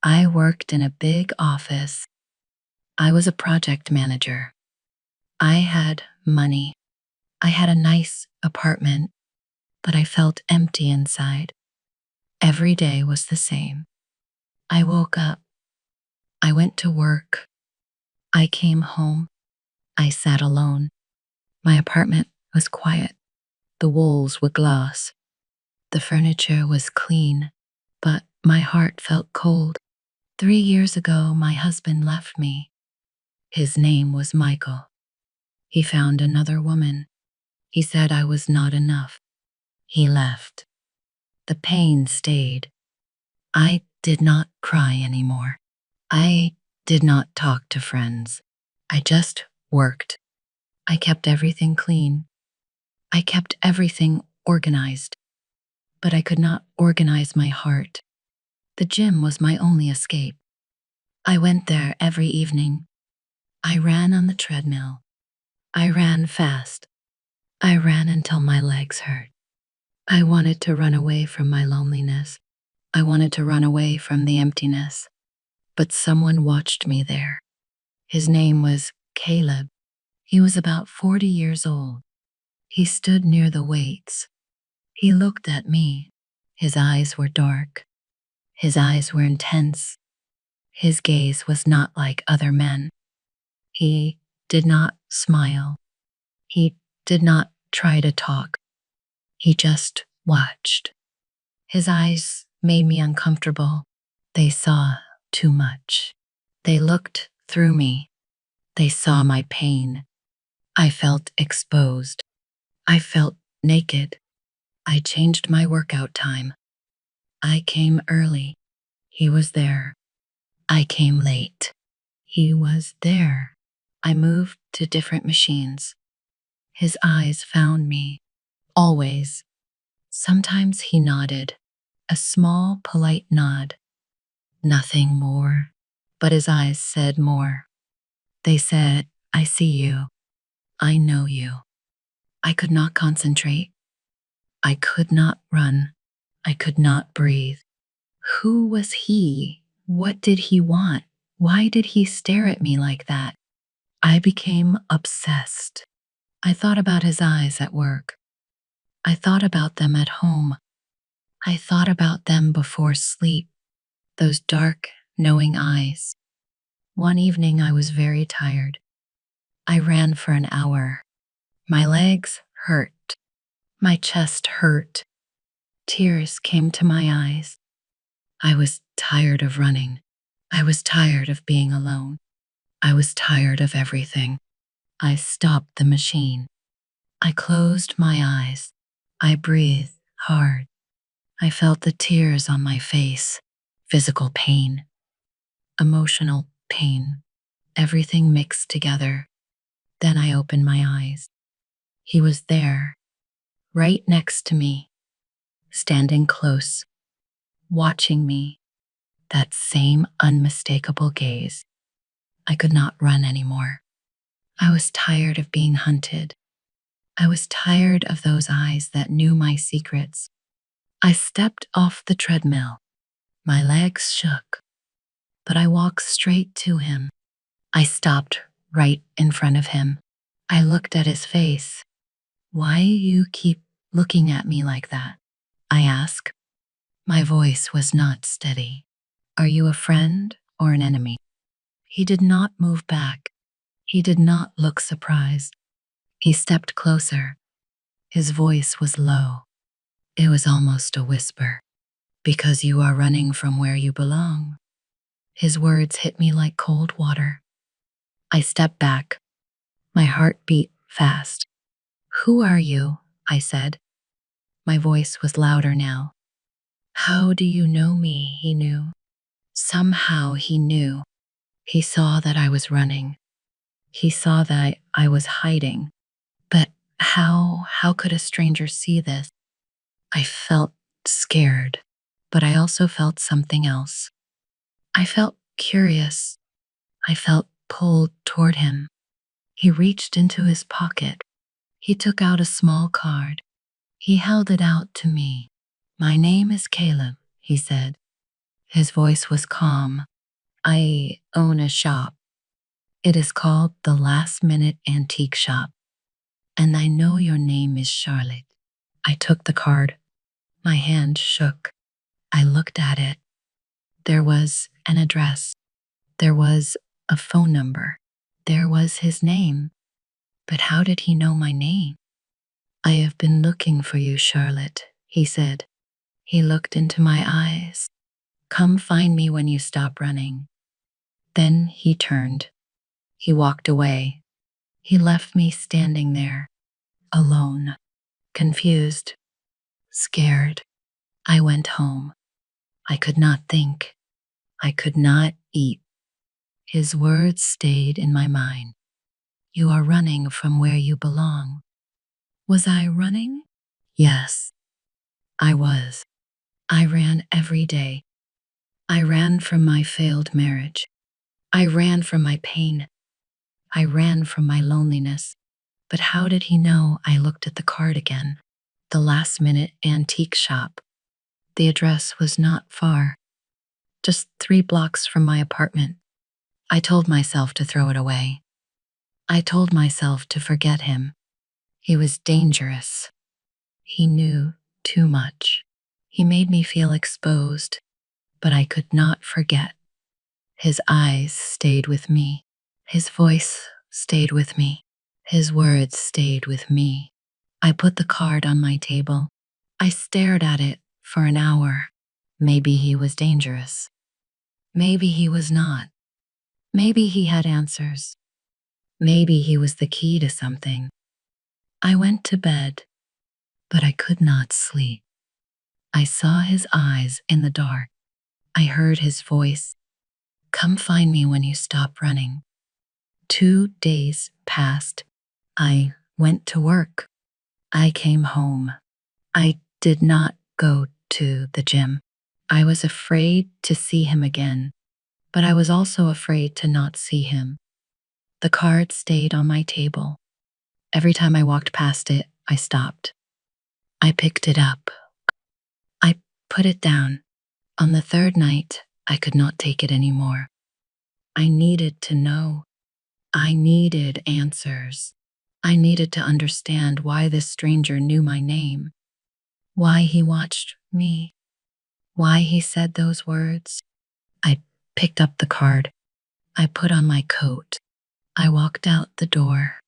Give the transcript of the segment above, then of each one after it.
I worked in a big office. I was a project manager. I had money. I had a nice apartment, but I felt empty inside. Every day was the same. I woke up. I went to work. I came home. I sat alone. My apartment was quiet. The walls were glass. The furniture was clean, but my heart felt cold. 3 years ago, my husband left me. His name was Michael. He found another woman. He said I was not enough. He left. The pain stayed. I did not cry anymore. I did not talk to friends. I just worked. I kept everything clean. I kept everything organized. But I could not organize my heart. The gym was my only escape. I went there every evening. I ran on the treadmill. I ran fast. I ran until my legs hurt. I wanted to run away from my loneliness. I wanted to run away from the emptiness. But someone watched me there. His name was Caleb. He was about 40 years old. He stood near the weights. He looked at me. His eyes were dark. His eyes were intense. His gaze was not like other men. He did not smile. He did not try to talk. He just watched. His eyes made me uncomfortable. They saw too much. They looked through me. They saw my pain. I felt exposed. I felt naked. I changed my workout time. I came early. He was there. I came late. He was there. I moved to different machines. His eyes found me. Always. Sometimes he nodded. A small, polite nod. Nothing more. But his eyes said more. They said, I see you. I know you. I could not concentrate. I could not run. I could not breathe. Who was he? What did he want? Why did he stare at me like that? I became obsessed. I thought about his eyes at work. I thought about them at home. I thought about them before sleep. Those dark, knowing eyes. One evening I was very tired. I ran for an hour. My legs hurt. My chest hurt. Tears came to my eyes. I was tired of running. I was tired of being alone. I was tired of everything. I stopped the machine. I closed my eyes. I breathed hard. I felt the tears on my face. Physical pain. Emotional pain. Everything mixed together. Then I opened my eyes. He was there, right next to me, standing close, watching me, that same unmistakable gaze. I could not run anymore. I was tired of being hunted. I was tired of those eyes that knew my secrets. I stepped off the treadmill. My legs shook, but I walked straight to him. I stopped right in front of him. I looked at his face. Why you keep looking at me like that? I asked. My voice was not steady. Are you a friend or an enemy? He did not move back. He did not look surprised. He stepped closer. His voice was low. It was almost a whisper. Because you are running from where you belong. His words hit me like cold water. I stepped back. My heart beat fast. Who are you? I said. My voice was louder now. How do you know me? He knew. Somehow he knew. He saw that I was running. He saw that I was hiding. But how could a stranger see this? I felt scared, but I also felt something else. I felt curious. I felt pulled toward him. He reached into his pocket. He took out a small card. He held it out to me. My name is Caleb, he said. His voice was calm. I own a shop. It is called the Last Minute Antique Shop. And I know your name is Charlotte. I took the card. My hand shook. I looked at it. There was an address. There was a phone number. There was his name. But how did he know my name? I have been looking for you, Charlotte, he said. He looked into my eyes. Come find me when you stop running. Then he turned. He walked away. He left me standing there, alone, confused, scared. I went home. I could not think. I could not eat. His words stayed in my mind. You are running from where you belong. Was I running? Yes, I was. I ran every day. I ran from my failed marriage. I ran from my pain. I ran from my loneliness. But how did he know? I looked at the card again. The Last Minute Antique Shop. The address was not far, just 3 blocks from my apartment. I told myself to throw it away. I told myself to forget him. He was dangerous. He knew too much. He made me feel exposed, but I could not forget. His eyes stayed with me. His voice stayed with me. His words stayed with me. I put the card on my table. I stared at it for an hour. Maybe he was dangerous. Maybe he was not. Maybe he had answers. Maybe he was the key to something. I went to bed, but I could not sleep. I saw his eyes in the dark. I heard his voice. Come find me when you stop running. 2 days passed. I went to work. I came home. I did not go to the gym. I was afraid to see him again, but I was also afraid to not see him. The card stayed on my table. Every time I walked past it, I stopped. I picked it up. I put it down. On the 3rd night, I could not take it anymore. I needed to know. I needed answers. I needed to understand why this stranger knew my name, why he watched me, why he said those words. I picked up the card. I put on my coat. I walked out the door.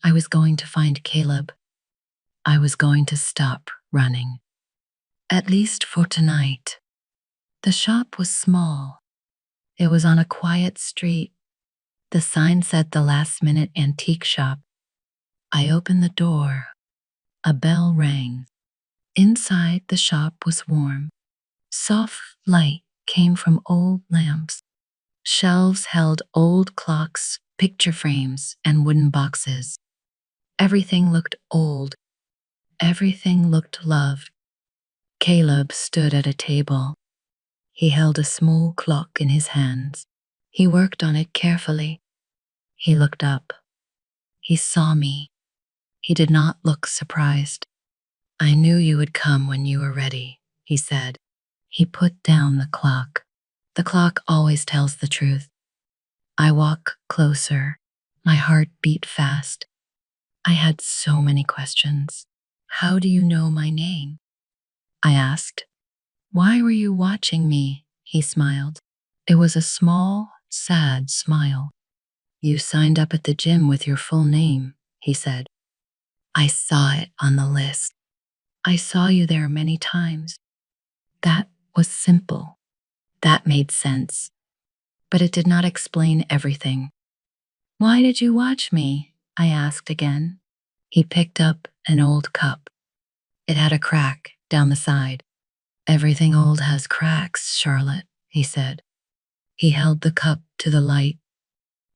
I was going to find Caleb. I was going to stop running. At least for tonight. The shop was small. It was on a quiet street. The sign said the Last Minute Antique Shop. I opened the door. A bell rang. Inside the shop was warm. Soft light came from old lamps. Shelves held old clocks, picture frames, and wooden boxes. Everything looked old. Everything looked loved. Caleb stood at a table. He held a small clock in his hands. He worked on it carefully. He looked up. He saw me. He did not look surprised. I knew you would come when you were ready, he said. He put down the clock. The clock always tells the truth. I walked closer. My heart beat fast. I had so many questions. How do you know my name? I asked. Why were you watching me? He smiled. It was a small, sad smile. You signed up at the gym with your full name, he said. I saw it on the list. I saw you there many times. That was simple. That made sense. But it did not explain everything. Why did you watch me? I asked again. He picked up an old cup. It had a crack down the side. Everything old has cracks, Charlotte, he said. He held the cup to the light.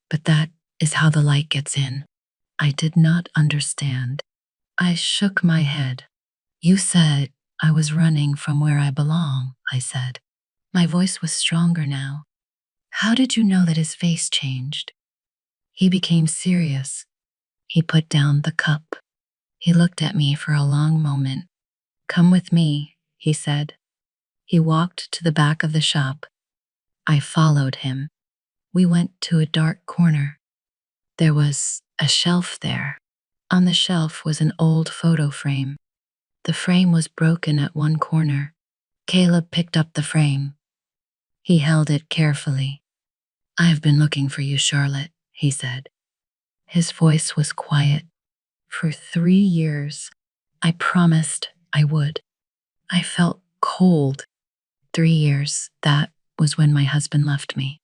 But that is how the light gets in. I did not understand. I shook my head. You said I was running from where I belong, I said. My voice was stronger now. How did you know that his face changed? He became serious. He put down the cup. He looked at me for a long moment. Come with me, he said. He walked to the back of the shop. I followed him. We went to a dark corner. There was a shelf there. On the shelf was an old photo frame. The frame was broken at one corner. Caleb picked up the frame. He held it carefully. "I've been looking for you, Charlotte," he said. His voice was quiet. "For 3 years, I promised I would. I felt cold. 3 years, that was when my husband left me.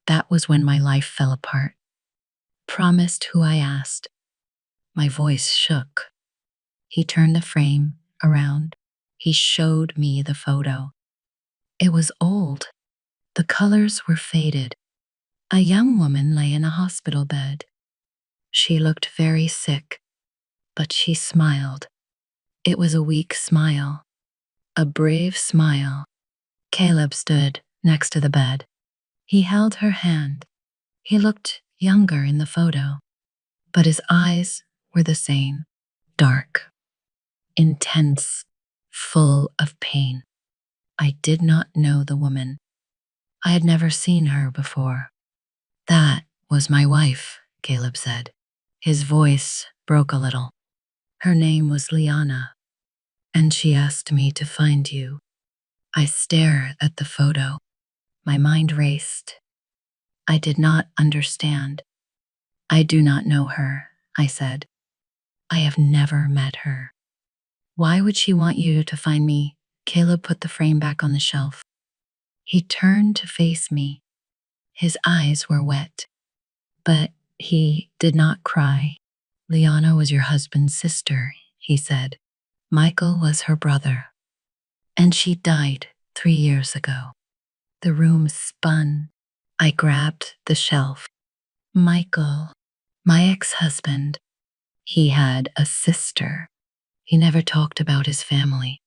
That was when my life fell apart. Promised who I asked." My voice shook. He turned the frame around. He showed me the photo. It was old. The colors were faded. A young woman lay in a hospital bed. She looked very sick, but she smiled. It was a weak smile, a brave smile. Caleb stood next to the bed. He held her hand. He looked younger in the photo, but his eyes were the same, dark, intense, full of pain. I did not know the woman. I had never seen her before. "That was my wife," Caleb said. His voice broke a little. "Her name was Liana, and she asked me to find you." I stared at the photo. My mind raced. I did not understand. "I do not know her," I said. "I have never met her." "Why would she want you to find me?" Caleb put the frame back on the shelf. He turned to face me. His eyes were wet, but he did not cry. "Liana was your husband's sister," he said. "Michael was her brother. And she died 3 years ago." The room spun. I grabbed the shelf. "Michael, my ex-husband, he had a sister. He never talked about his family.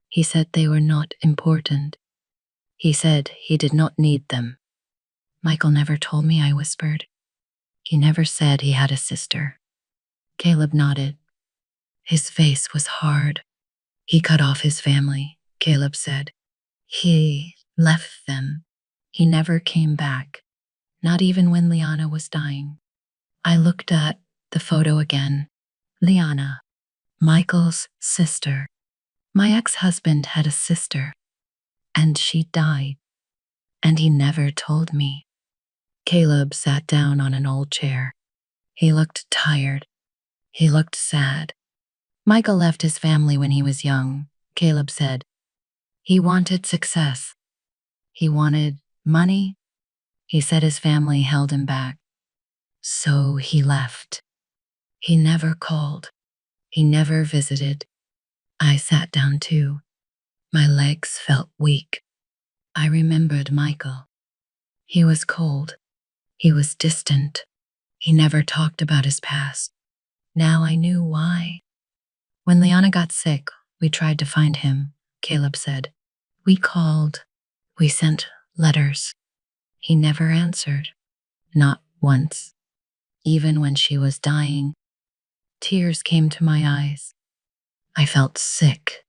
He said they were not important. He said he did not need them." "Michael never told me," I whispered. "He never said he had a sister." Caleb nodded. His face was hard. "He cut off his family," Caleb said. "He left them. He never came back, not even when Liana was dying." I looked at the photo again. Liana, Michael's sister. My ex-husband had a sister, and she died, and he never told me. Caleb sat down on an old chair. He looked tired. He looked sad. "Michael left his family when he was young," Caleb said. "He wanted success. He wanted money." He said his family held him back. So he left. He never called. He never visited. I sat down too. My legs felt weak. I remembered Michael. He was cold. He was distant. He never talked about his past. Now I knew why. "When Liana got sick, we tried to find him," Caleb said. "We called. We sent letters. He never answered. Not once. Even when she was dying." Tears came to my eyes. I felt sick.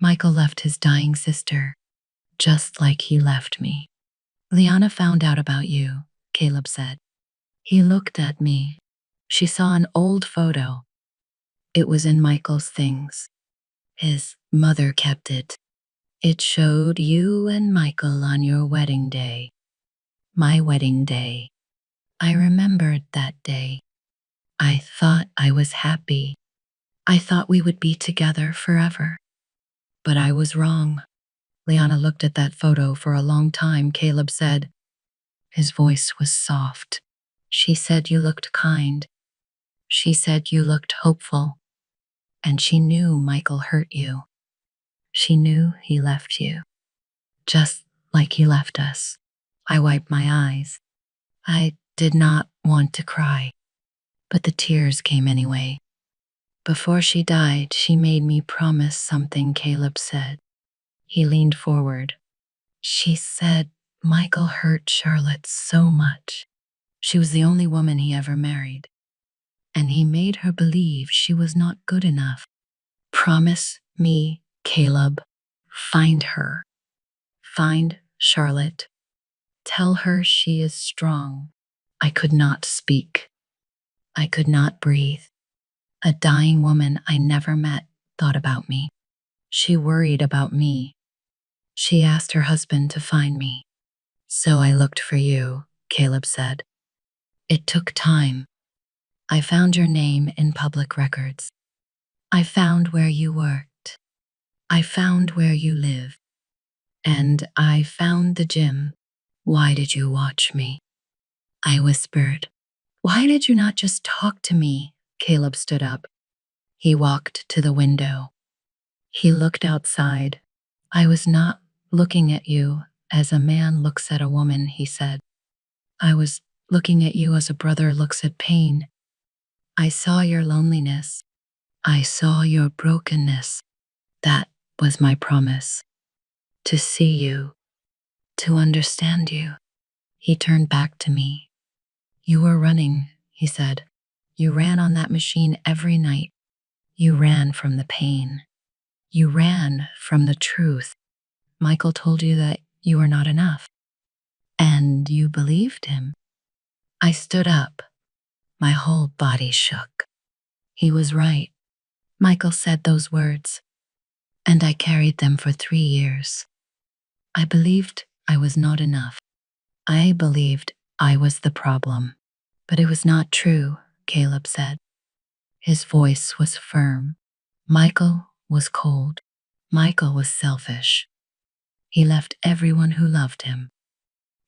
Michael left his dying sister, just like he left me. "Liana found out about you," Caleb said. He looked at me. She saw an old photo. It was in Michael's things. His mother kept it. It showed you and Michael on your wedding day. My wedding day. I remembered that day. I thought I was happy. I thought we would be together forever. But I was wrong. Liana looked at that photo for a long time, Caleb said. His voice was soft. "She said you looked kind. She said you looked hopeful. And she knew Michael hurt you. She knew he left you. Just like he left us." I wiped my eyes. I did not want to cry, but the tears came anyway. "Before she died, she made me promise something," Caleb said. He leaned forward. "She said Michael hurt Charlotte so much. She was the only woman he ever married. And he made her believe she was not good enough. Promise me, Caleb, find her." Find Charlotte. Tell her she is strong. I could not speak. I could not breathe. A dying woman I never met thought about me. She worried about me. She asked her husband to find me. So I looked for you, Caleb said. It took time. I found your name in public records. I found where you worked. I found where you live. And I found the gym. Why did you watch me? I whispered. Why did you not just talk to me? Caleb stood up. He walked to the window. He looked outside. I was not looking at you as a man looks at a woman, he said. I was looking at you as a brother looks at pain. I saw your loneliness. I saw your brokenness. That was my promise. To see you. To understand you. He turned back to me. You were running, he said. You ran on that machine every night. You ran from the pain. You ran from the truth. Michael told you that you were not enough. And you believed him. I stood up. My whole body shook. He was right. Michael said those words. And I carried them for 3 years. I believed I was not enough. I believed I was the problem. But it was not true, Caleb said. His voice was firm. Michael was cold. Michael was selfish. He left everyone who loved him.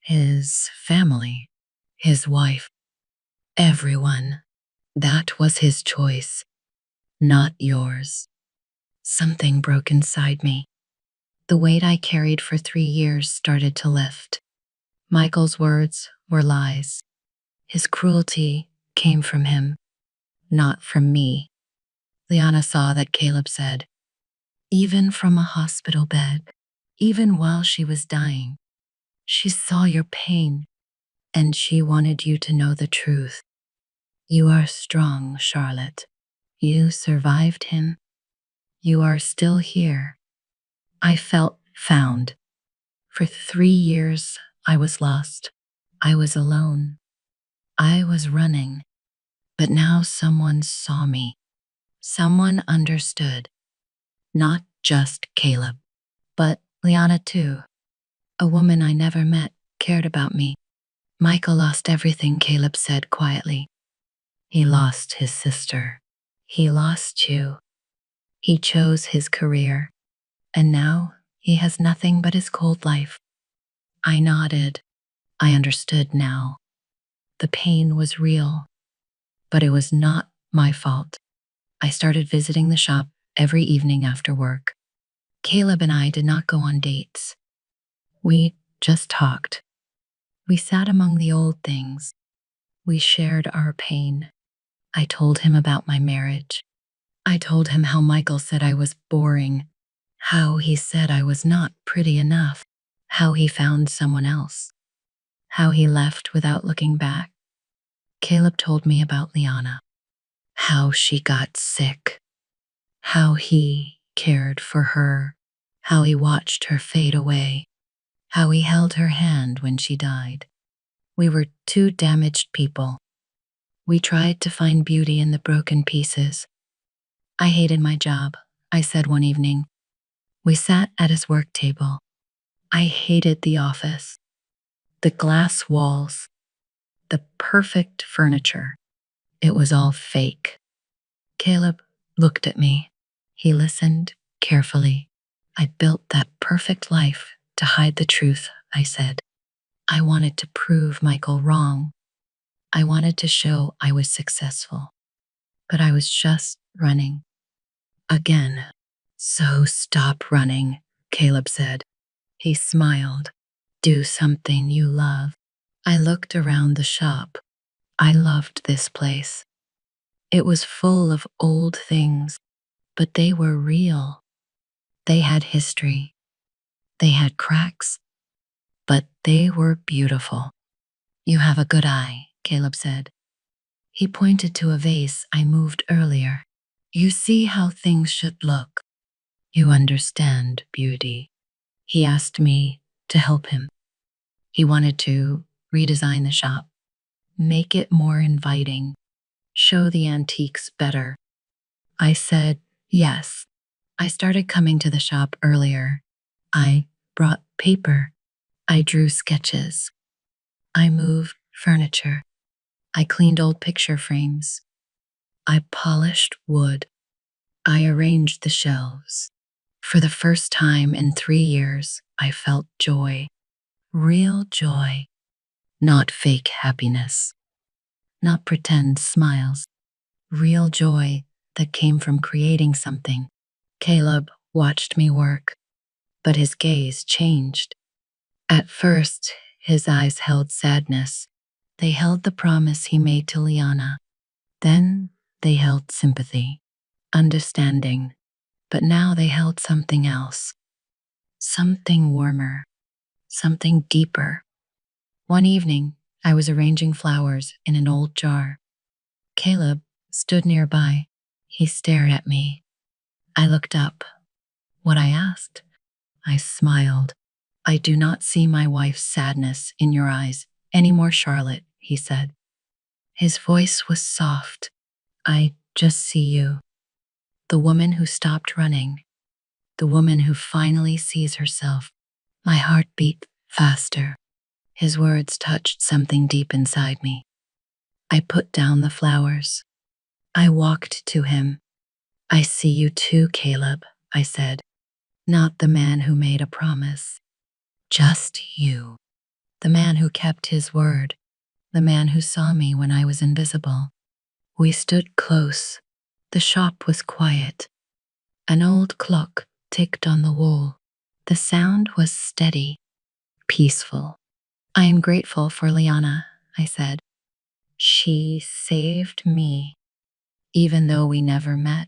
His family. His wife. Everyone. That was his choice, not yours. Something broke inside me. The weight I carried for 3 years started to lift. Michael's words were lies. His cruelty came from him, not from me. Liana saw that Caleb said, even from a hospital bed, even while she was dying, she saw your pain, and she wanted you to know the truth. You are strong, Charlotte. You survived him. You are still here. I felt found. For 3 years, I was lost. I was alone. I was running. But now someone saw me. Someone understood. Not just Caleb, but Liana too. A woman I never met cared about me. Michael lost everything, Caleb said quietly. He lost his sister. He lost you. He chose his career. And now he has nothing but his cold life. I nodded. I understood now. The pain was real, but it was not my fault. I started visiting the shop every evening after work. Caleb and I did not go on dates. We just talked. We sat among the old things. We shared our pain. I told him about my marriage. I told him how Michael said I was boring, how he said I was not pretty enough, how he found someone else, how he left without looking back. Caleb told me about Liana, how she got sick, how he cared for her, how he watched her fade away, how he held her hand when she died. We were 2 damaged people. We tried to find beauty in the broken pieces. I hated my job, I said one evening. We sat at his work table. I hated the office, the glass walls, the perfect furniture. It was all fake. Caleb looked at me. He listened carefully. I built that perfect life to hide the truth, I said. I wanted to prove Michael wrong. I wanted to show I was successful. But I was just running. Again. So stop running, Caleb said. He smiled. Do something you love. I looked around the shop. I loved this place. It was full of old things, but they were real. They had history. They had cracks, but they were beautiful. You have a good eye, Caleb said. He pointed to a vase I moved earlier. You see how things should look. You understand beauty. He asked me to help him. He wanted to redesign the shop, make it more inviting, show the antiques better. I said yes. I started coming to the shop earlier. I brought paper. I drew sketches. I moved furniture. I cleaned old picture frames. I polished wood. I arranged the shelves. For the first time in 3 years, I felt joy. Real joy. Not fake happiness. Not pretend smiles. Real joy that came from creating something. Caleb watched me work, but his gaze changed. At first, his eyes held sadness. They held the promise he made to Liana. Then they held sympathy, understanding. But now they held something else. Something warmer. Something deeper. One evening, I was arranging flowers in an old jar. Caleb stood nearby. He stared at me. I looked up. What I asked? I smiled. I do not see my wife's sadness in your eyes anymore, Charlotte, he said. His voice was soft. I just see you. The woman who stopped running. The woman who finally sees herself. My heart beat faster. His words touched something deep inside me. I put down the flowers. I walked to him. I see you too, Caleb, I said. Not the man who made a promise. Just you. The man who kept his word. The man who saw me when I was invisible. We stood close. The shop was quiet. An old clock ticked on the wall. The sound was steady, peaceful. I am grateful for Liana, I said. She saved me, even though we never met.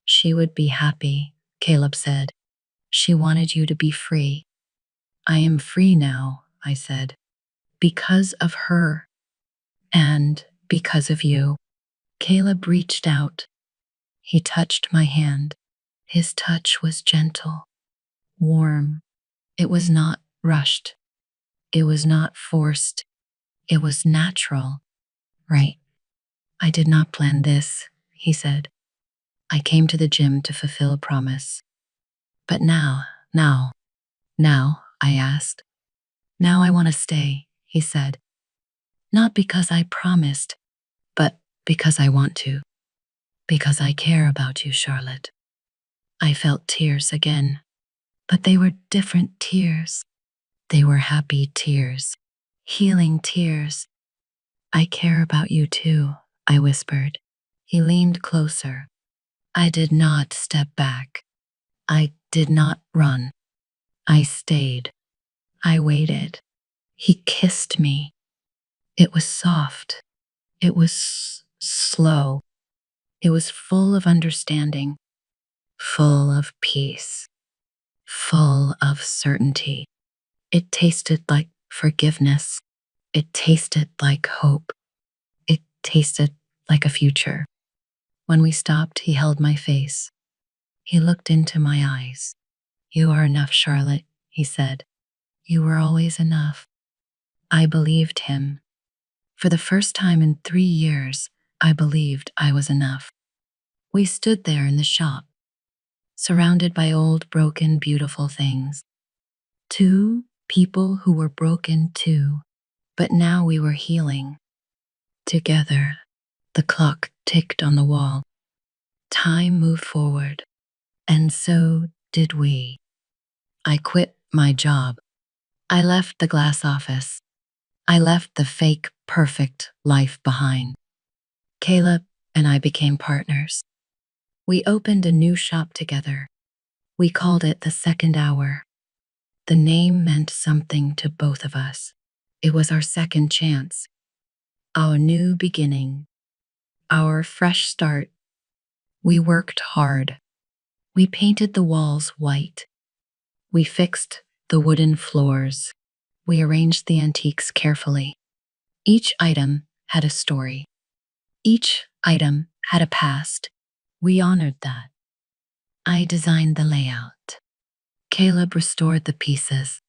She would be happy, Caleb said. She wanted you to be free. I am free now, I said. Because of her. And because of you. Caleb reached out. He touched my hand. His touch was gentle, warm. It was not rushed. It was not forced. It was natural. Right. I did not plan this, he said. I came to the gym to fulfill a promise. But now, I asked. Now I want to stay, he said. Not because I promised, but because I want to. Because I care about you, Charlotte. I felt tears again, but they were different tears. They were happy tears, healing tears. I care about you too, I whispered. He leaned closer. I did not step back. I did not run. I stayed. I waited. He kissed me. It was soft. It was slow. It was full of understanding, full of peace, full of certainty. It tasted like forgiveness. It tasted like hope. It tasted like a future. When we stopped, he held my face. He looked into my eyes. You are enough, Charlotte, he said. You were always enough. I believed him. For the first time in 3 years, I believed I was enough. We stood there in the shop, surrounded by old, broken, beautiful things. Two people who were broken too, but now we were healing. Together, the clock ticked on the wall. Time moved forward, and so did we. I quit my job. I left the glass office. I left the fake, perfect life behind. Caleb and I became partners. We opened a new shop together. We called it the Second Hour. The name meant something to both of us. It was our second chance, our new beginning, our fresh start. We worked hard. We painted the walls white. We fixed the wooden floors. We arranged the antiques carefully. Each item had a story. Each item had a past. We honored that. I designed the layout. Caleb restored the pieces.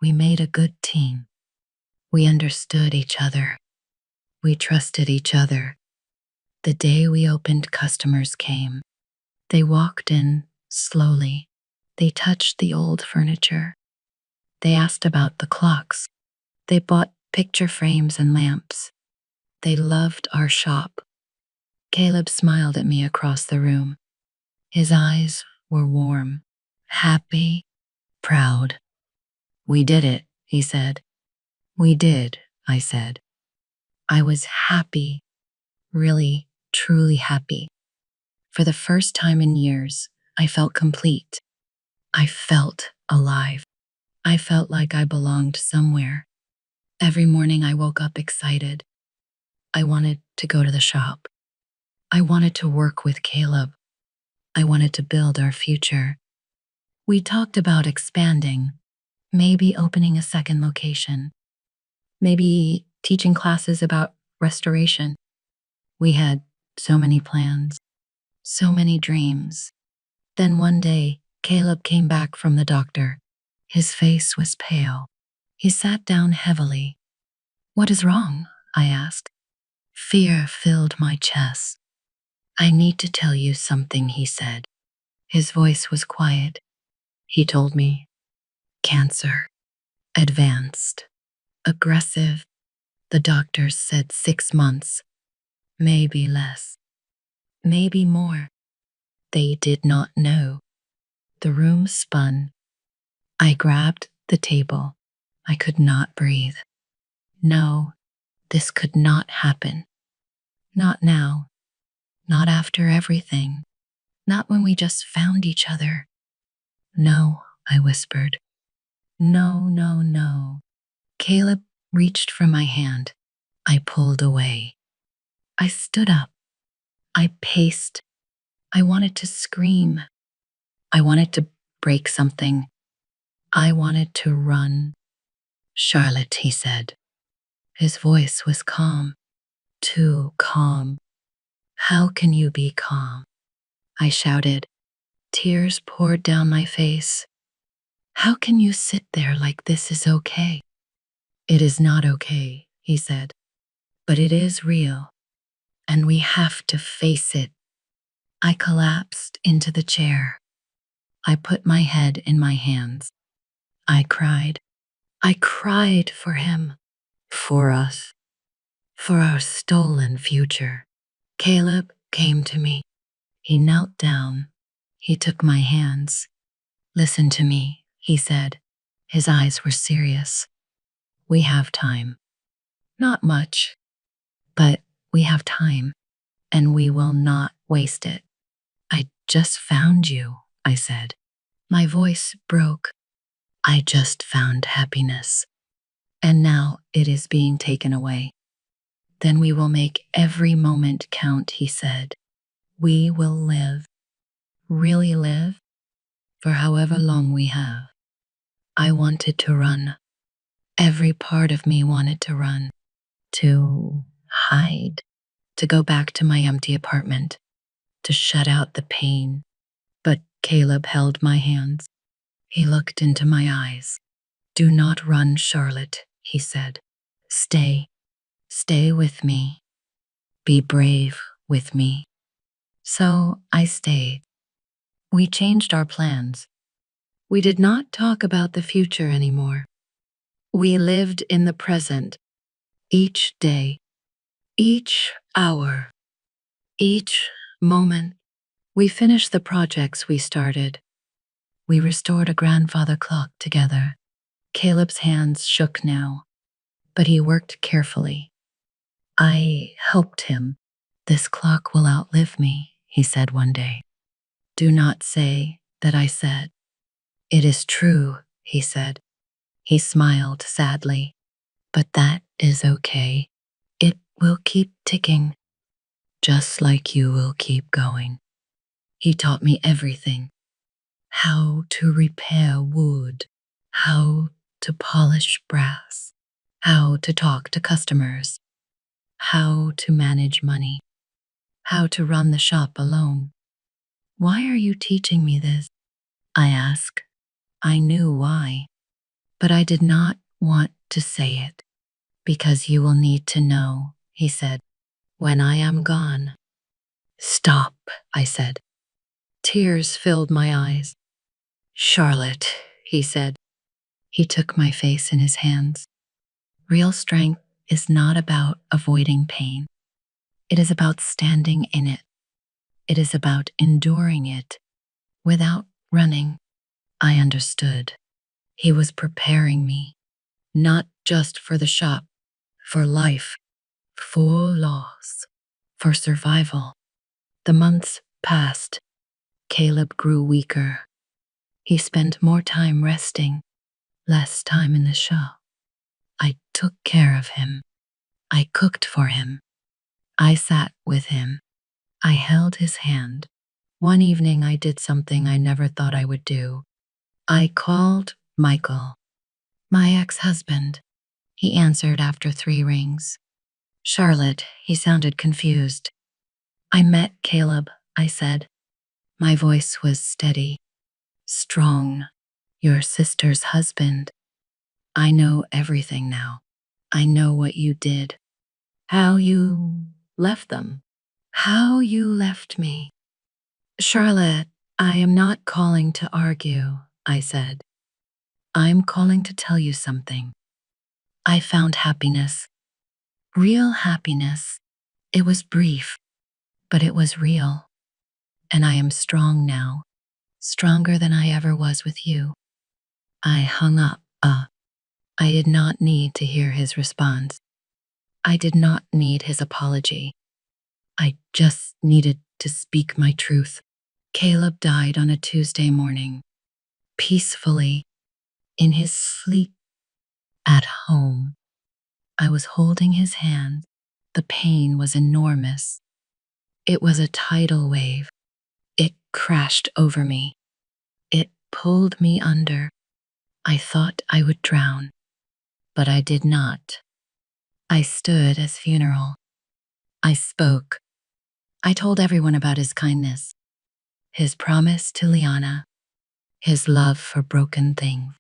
We made a good team. We understood each other. We trusted each other. The day we opened, customers came. They walked in slowly. They touched the old furniture. They asked about the clocks. They bought picture frames and lamps. They loved our shop. Caleb smiled at me across the room. His eyes were warm, happy, proud. "We did it," he said. "We did," I said. I was happy, really, truly happy. For the first time in years, I felt complete. I felt alive. I felt like I belonged somewhere. Every morning I woke up excited. I wanted to go to the shop. I wanted to work with Caleb. I wanted to build our future. We talked about expanding, maybe opening a second location, maybe teaching classes about restoration. We had so many plans, so many dreams. Then one day, Caleb came back from the doctor. His face was pale. He sat down heavily. "What is wrong?" I asked. Fear filled my chest. "I need to tell you something," he said. His voice was quiet. He told me, "Cancer. Advanced. Aggressive. The doctors said 6 months. Maybe less. Maybe more." They did not know. The room spun. I grabbed the table. I could not breathe. No, this could not happen. Not now. Not after everything. Not when we just found each other. "No," I whispered. "No, no, no." Caleb reached for my hand. I pulled away. I stood up. I paced. I wanted to scream. I wanted to break something. I wanted to run. "Charlotte," he said. His voice was calm. Too calm. "How can you be calm?" I shouted. Tears poured down my face. "How can you sit there like this is okay?" "It is not okay," he said. "But it is real, and we have to face it." I collapsed into the chair. I put my head in my hands. I cried. I cried for him, for us, for our stolen future. Caleb came to me. He knelt down. He took my hands. "Listen to me," he said. His eyes were serious. "We have time. Not much, but we have time, and we will not waste it." "I just found you," I said. My voice broke. "I just found happiness, and now it is being taken away." "Then we will make every moment count," he said. "We will live, really live, for however long we have." I wanted to run. Every part of me wanted to run, to hide, to go back to my empty apartment, to shut out the pain. But Caleb held my hands. He looked into my eyes. "Do not run, Charlotte," he said. "Stay. Stay with me. Be brave with me." So I stayed. We changed our plans. We did not talk about the future anymore. We lived in the present, each day, each hour, each moment. We finished the projects we started. We restored a grandfather clock together. Caleb's hands shook now, but he worked carefully. I helped him. "This clock will outlive me," he said one day. "Do not say that I said." "It is true," he said. He smiled sadly. "But that is okay. It will keep ticking, just like you will keep going." He taught me everything. How to repair wood, how to polish brass, how to talk to customers, how to manage money, how to run the shop alone. "Why are you teaching me this?" I asked. I knew why. But I did not want to say it. Because you will need to know, he said, when I am gone. Stop, I said. Tears filled my eyes. Charlotte, he said. He took my face in his hands. Real strength is not about avoiding pain. It is about standing in it. It is about enduring it without running. I understood. He was preparing me, not just for the shop, for life, for loss, for survival. The months passed. Caleb grew weaker. He spent more time resting, less time in the shop. I took care of him. I cooked for him. I sat with him. I held his hand. One evening I did something I never thought I would do. I called Michael, my ex-husband. He answered after 3 rings. Charlotte, he sounded confused. I met Caleb, I said. My voice was steady, strong. Your sister's husband. I know everything now. I know what you did. How you left them. How you left me. Charlotte, I am not calling to argue, I said. I'm calling to tell you something. I found happiness. Real happiness. It was brief, but it was real. And I am strong now. Stronger than I ever was with you. I hung up. I did not need to hear his response. I did not need his apology. I just needed to speak my truth. Caleb died on a Tuesday morning, peacefully, in his sleep, at home. I was holding his hand. The pain was enormous. It was a tidal wave. It crashed over me. It pulled me under. I thought I would drown, but I did not. I stood at his funeral. I spoke. I told everyone about his kindness, his promise to Liana, his love for broken things,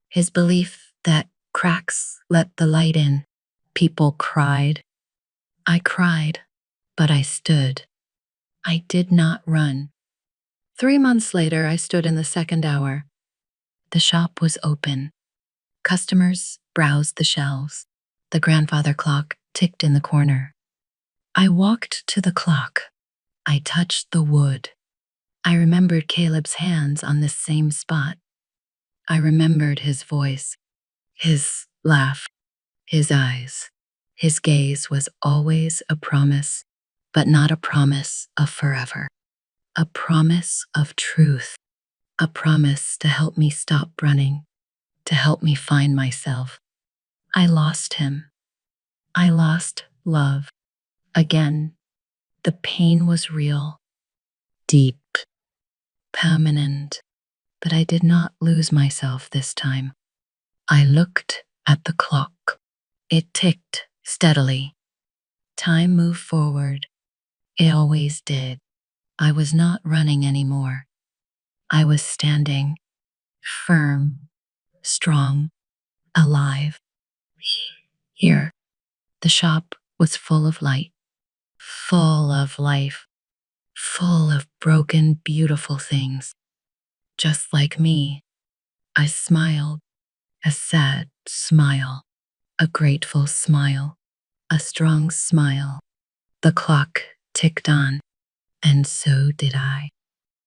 his belief that cracks let the light in. People cried. I cried, but I stood. I did not run. 3 months later, I stood in the second hour. The shop was open. Customers browsed the shelves. The grandfather clock ticked in the corner. I walked to the clock. I touched the wood. I remembered Caleb's hands on this same spot. I remembered his voice, his laugh, his eyes. His gaze was always a promise, but not a promise of forever. A promise of truth. A promise to help me stop running, to help me find myself. I lost him. I lost love. Again, the pain was real, deep, permanent, but I did not lose myself this time. I looked at the clock. It ticked steadily. Time moved forward. It always did. I was not running anymore. I was standing, firm, strong, alive. Here, the shop was full of light, full of life, full of broken, beautiful things. Just like me, I smiled, a sad smile, a grateful smile, a strong smile. The clock ticked on, and so did I.